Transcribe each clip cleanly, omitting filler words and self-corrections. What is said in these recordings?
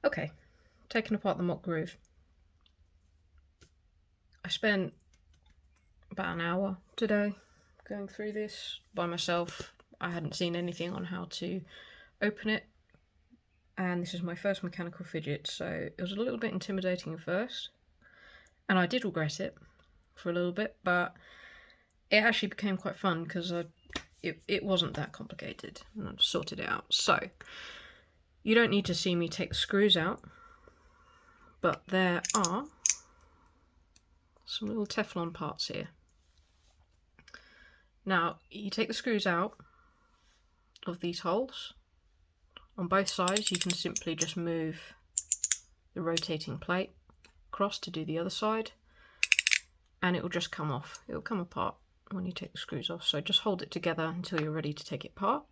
Okay, taking apart the MOT Groove. I spent about an hour today going through this by myself. I hadn't seen anything on how to open it, and this is my first mechanical fidget, so it was a little bit intimidating at first, and I did regret it for a little bit, but it actually became quite fun because it wasn't that complicated, and I sorted it out. So you don't need to see me take the screws out, but there are some little teflon parts here. Now you take the screws out of these holes. On both sides you can simply just move the rotating plate across to do the other side, and it will just come off. It will come apart when you take the screws off, so just hold it together until you're ready to take it apart.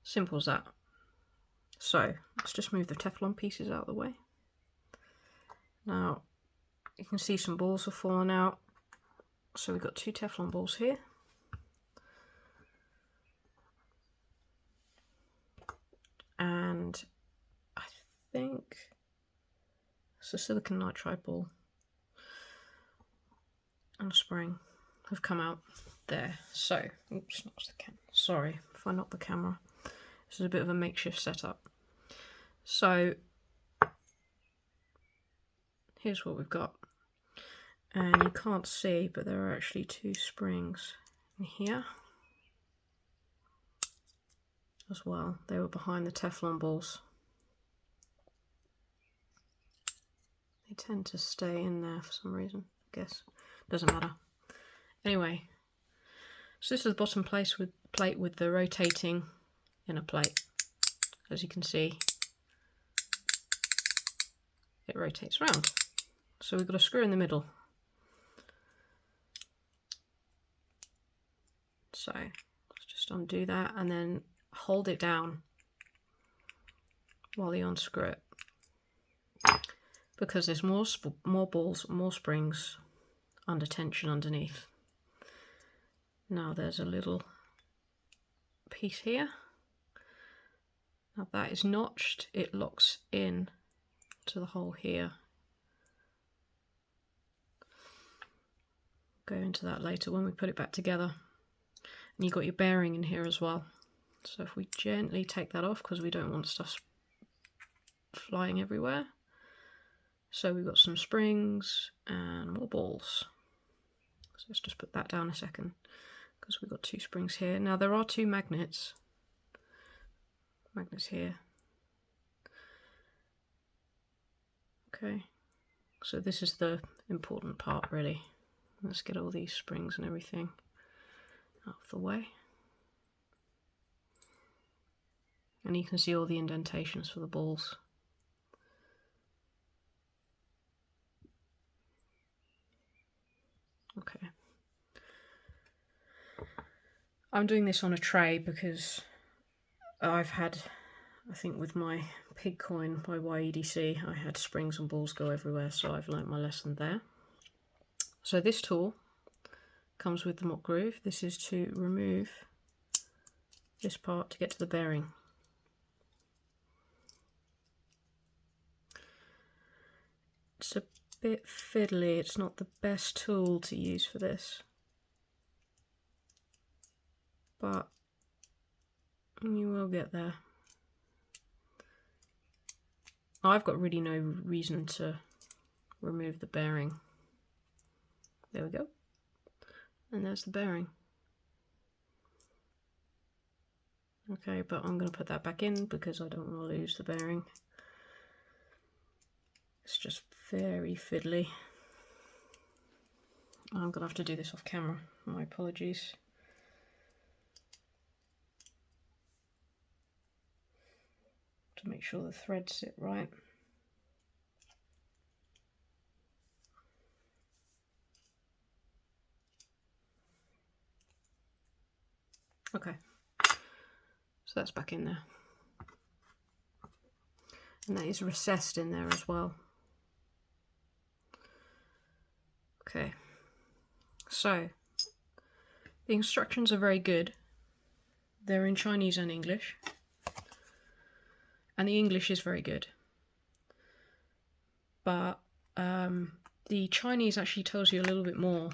Simple as that. So let's just move the Teflon pieces out of the way. Now you can see some balls have fallen out, so we've got two Teflon balls here. And I think it's a silicon nitride ball and a spring have come out there. So, oops, not the camera. Sorry if I knocked the camera. This is a bit of a makeshift setup. So here's what we've got, and you can't see, but there are actually two springs in here as well. They were behind the Teflon balls. They tend to stay in there for some reason, I guess. Doesn't matter. Anyway, so this is the bottom plate with the rotating inner plate. As you can see, it rotates around. So we've got a screw in the middle. So let's just undo that and then hold it down while you unscrew it, because there's more balls, more springs under tension underneath. Now there's a little piece here. Now that is notched, it locks in to the hole here. Go into that later when we put it back together. And you've got your bearing in here as well. So if we gently take that off, because we don't want stuff flying everywhere. So we've got some springs and more balls. So let's just put that down a second, because we've got two springs here. Now there are two magnets here. Okay, so this is the important part really. Let's get all these springs and everything out of the way. And you can see all the indentations for the balls. Okay. I'm doing this on a tray because I've had, I think with my pig coin by YEDC, I had springs and balls go everywhere, so I've learnt my lesson there. So this tool comes with the MOT Groove. This is to remove this part to get to the bearing. It's a bit fiddly, it's not the best tool to use for this, but you will get there. I've got really no reason to remove the bearing. There we go. And there's the bearing. Okay, but I'm going to put that back in because I don't want to lose the bearing. It's just very fiddly. I'm going to have to do this off camera. My apologies. To make sure the threads sit right. Okay, so that's back in there. And that is recessed in there as well. Okay, so the instructions are very good. They're in Chinese and English. and the English is very good. But the Chinese actually tells you a little bit more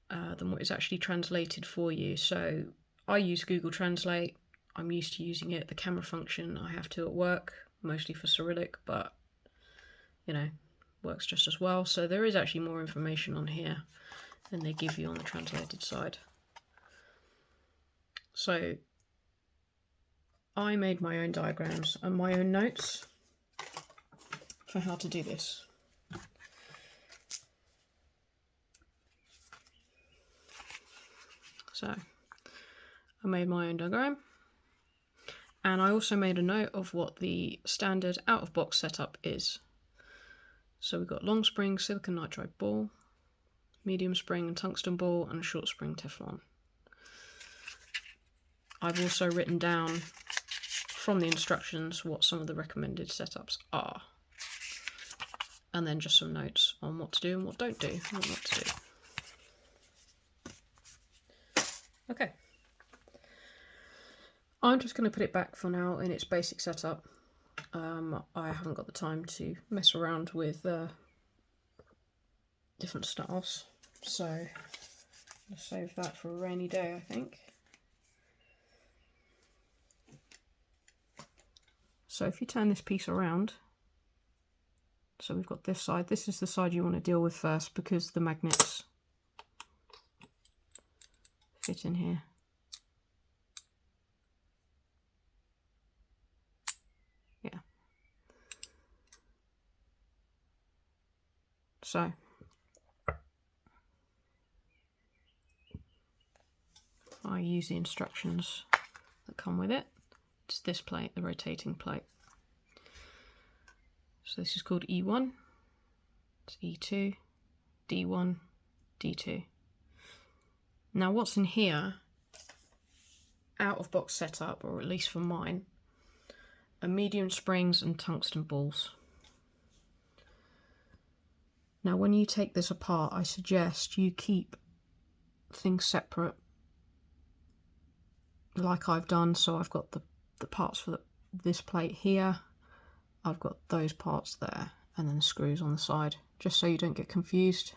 than what is actually translated for you. So I use Google Translate. I'm used to using it. The camera function I have to at work, mostly for Cyrillic, but you know, works just as well. So there is actually more information on here than they give you on the translated side. So I made my own diagrams and my own notes for how to do this. So I made my own diagram, and I also made a note of what the standard out-of-box setup is. So we've got long spring silicon nitride ball, medium spring and tungsten ball, and a short spring Teflon. I've also written down from the instructions what some of the recommended setups are, and then just some notes on what to do and what don't do and what not to do. Okay, I'm just going to put it back for now in its basic setup. I haven't got the time to mess around with different styles, so I'll save that for a rainy day, I think. So if you turn this piece around, so we've got this side, this is the side you want to deal with first because the magnets fit in here. Yeah. So I use the instructions that come with it. It's this plate, the rotating plate. So this is called E1, it's E2, D1, D2. Now what's in here, out of box setup, or at least for mine, are medium springs and tungsten balls. Now when you take this apart, I suggest you keep things separate like I've done. So I've got the parts for this plate here, I've got those parts there, and then the screws on the side, just so you don't get confused.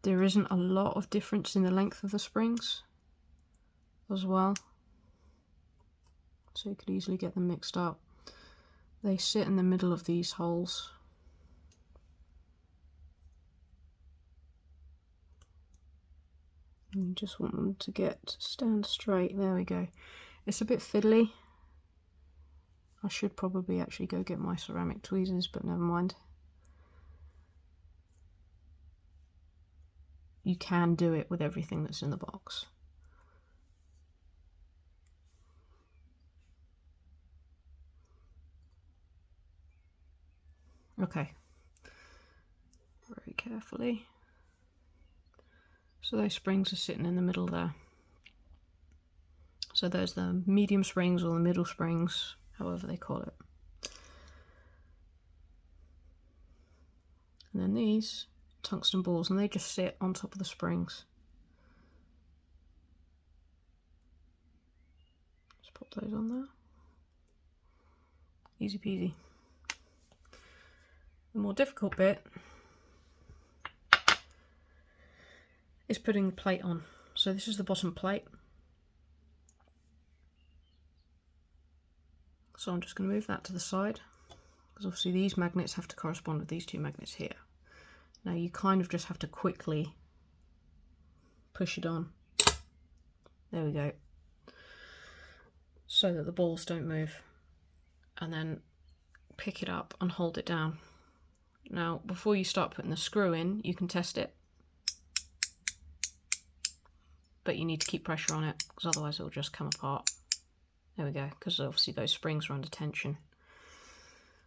There isn't a lot of difference in the length of the springs as well, so you could easily get them mixed up. They sit in the middle of these holes. You just want them to stand straight. There we go. It's a bit fiddly. I should probably actually go get my ceramic tweezers, but never mind. You can do it with everything that's in the box. Okay. Very carefully. So those springs are sitting in the middle there. So there's the medium springs or the middle springs, however they call it. And then these tungsten balls, and they just sit on top of the springs. Just pop those on there. Easy peasy. The more difficult bit is putting the plate on. So this is the bottom plate. So I'm just going to move that to the side, because obviously these magnets have to correspond with these two magnets here. Now you kind of just have to quickly push it on. There we go. So that the balls don't move. And then pick it up and hold it down. Now before you start putting the screw in, you can test it. But you need to keep pressure on it, because otherwise it will just come apart. There we go, because obviously those springs are under tension.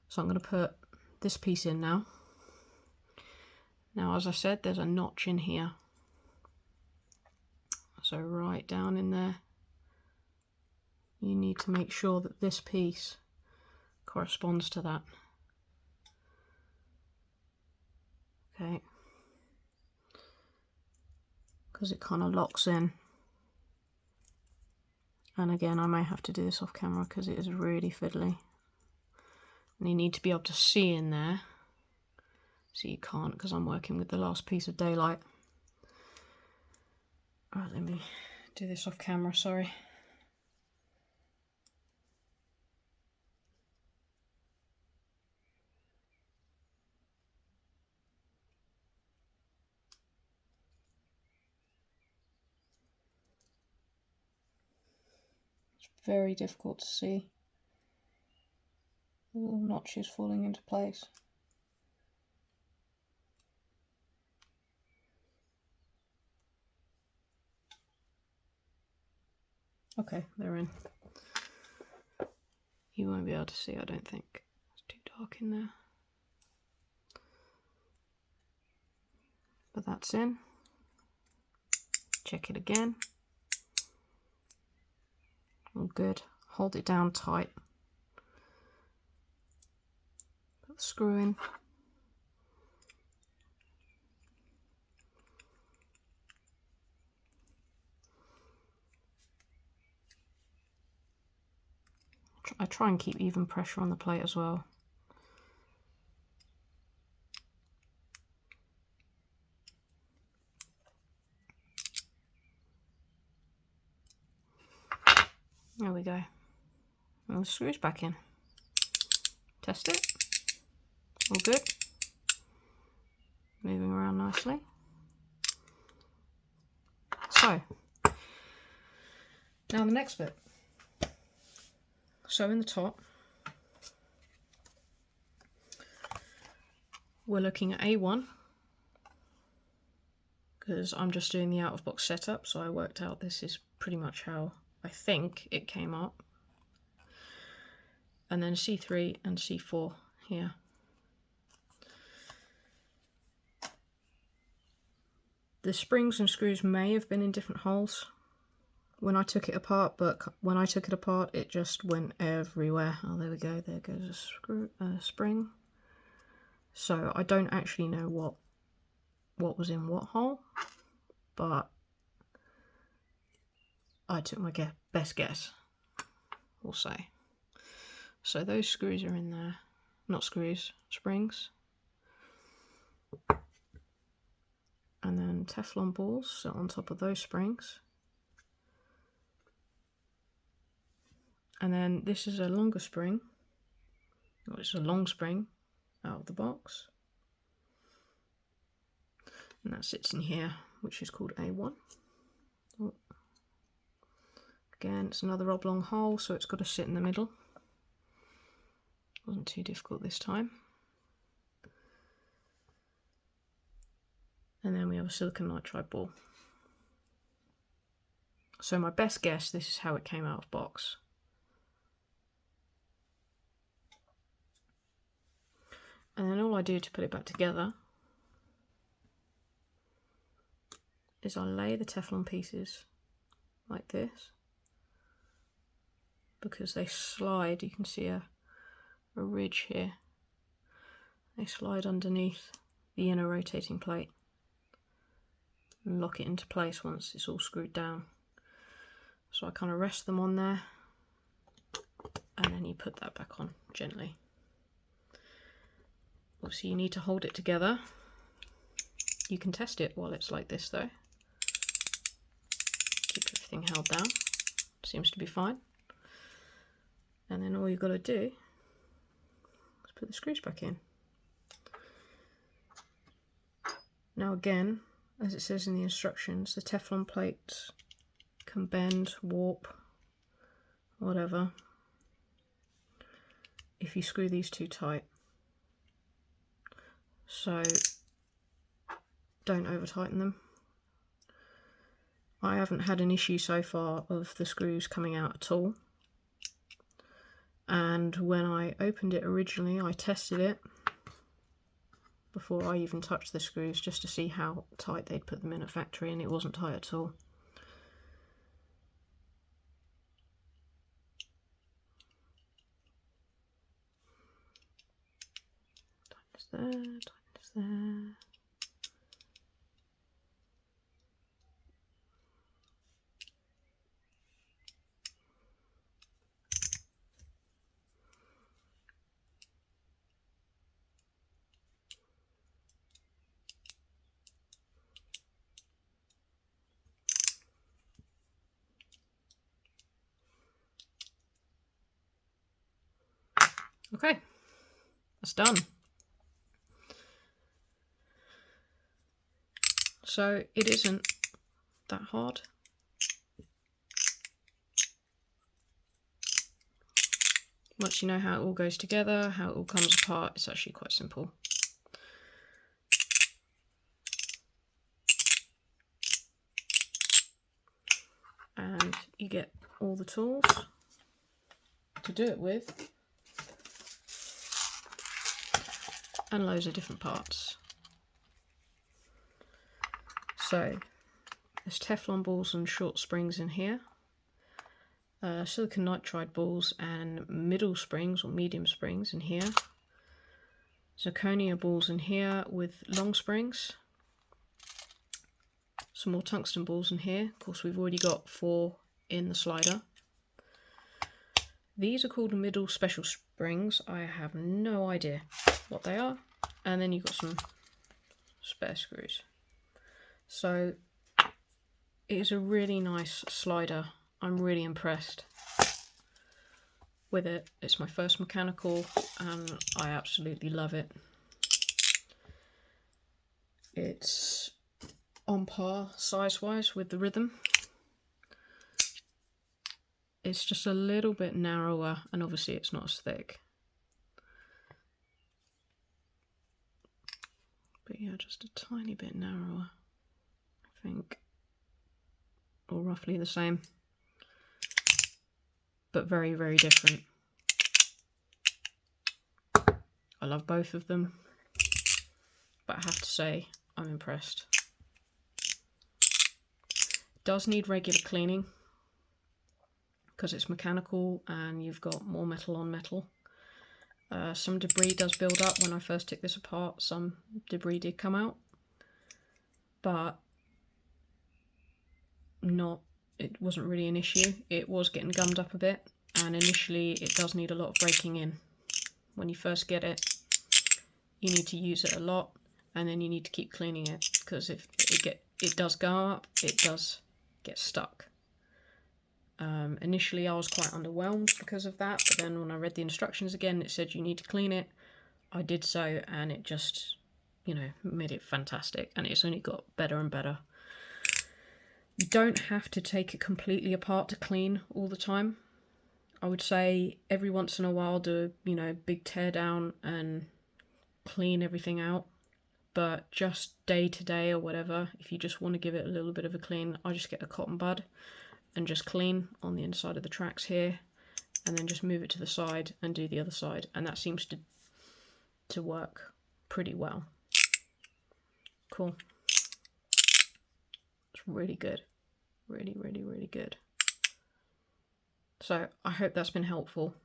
So I'm going to put this piece in now. Now, as I said, there's a notch in here. So right down in there, you need to make sure that this piece corresponds to that. Okay. Because it kind of locks in. And again, I may have to do this off camera because it is really fiddly. And you need to be able to see in there. So you can't, because I'm working with the last piece of daylight. Alright, let me do this off camera, sorry. It's very difficult to see. The little notches falling into place. Okay, they're in. You won't be able to see, I don't think. It's too dark in there. But that's in. Check it again. All good. Hold it down tight. Put the screw in. I try and keep even pressure on the plate as well. There we go. And the screws back in. Test it. All good. Moving around nicely. So, now the next bit. So in the top, we're looking at A1, because I'm just doing the out-of-box setup, so I worked out this is pretty much how I think it came up. And then C3 and C4 here. The springs and screws may have been in different holes when I took it apart, but when I took it apart it just went everywhere. Oh, there we go, there goes a spring. So I don't actually know what was in what hole, but I took my best guess, we'll say. So those screws are in there, not screws, springs. And then Teflon balls sit on top of those springs. And then this is a longer spring, or it's a long spring out of the box. And that sits in here, which is called A1. Oh. Again, it's another oblong hole, so it's got to sit in the middle. Wasn't too difficult this time. And then we have a silicon nitride ball. So my best guess, this is how it came out of box. And then all I do to put it back together is I lay the Teflon pieces like this, because they slide. You can see a ridge here. They slide underneath the inner rotating plate and lock it into place once it's all screwed down. So I kind of rest them on there, and then you put that back on gently. Obviously you need to hold it together. You can test it while it's like this though. Keep everything held down. Seems to be fine. And then all you've got to do is put the screws back in. Now again, as it says in the instructions, the Teflon plates can bend, warp, whatever, if you screw these too tight. So don't over tighten them. I haven't had an issue so far of the screws coming out at all. And when I opened it originally, I tested it before I even touched the screws just to see how tight they'd put them in at factory, and it wasn't tight at all. Tightness there, tightness there. Okay, that's done. So it isn't that hard. Once you know how it all goes together, how it all comes apart, it's actually quite simple. And you get all the tools to do it with, and loads of different parts. So there's Teflon balls and short springs in here, silicon nitride balls and middle springs or medium springs in here, zirconia balls in here with long springs, some more tungsten balls in here. Of course, we've already got 4 in the slider. These are called middle special springs. I have no idea what they are. And then you've got some spare screws. So it is a really nice slider. I'm really impressed with it. It's my first mechanical and I absolutely love it. It's on par size-wise with the Rhythm. It's just a little bit narrower and obviously it's not as thick. But yeah, just a tiny bit narrower, I think. Or roughly the same. But very, very different. I love both of them. But I have to say, I'm impressed. It does need regular cleaning because it's mechanical and you've got more metal on metal. Some debris does build up. When I first took this apart, some debris did come out, but it wasn't really an issue. It was getting gummed up a bit, and initially it does need a lot of breaking in. When you first get it, you need to use it a lot, and then you need to keep cleaning it, because if it does go up, it does get stuck. Initially I was quite underwhelmed because of that, but then when I read the instructions again, it said you need to clean it. I did so, and it just, you know, made it fantastic, and it's only got better and better. You don't have to take it completely apart to clean all the time. I would say every once in a while do, you know, big tear down and clean everything out. But just day to day or whatever, if you just want to give it a little bit of a clean, I just get a cotton bud and just clean on the inside of the tracks here, and then just move it to the side and do the other side, and that seems to work pretty well. Cool. It's really good. Really, really, really good. So I hope that's been helpful.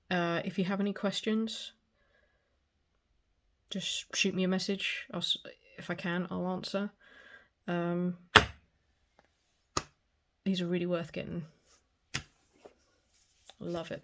If you have any questions, just shoot me a message. If I can, I'll answer. These are really worth getting. Love it.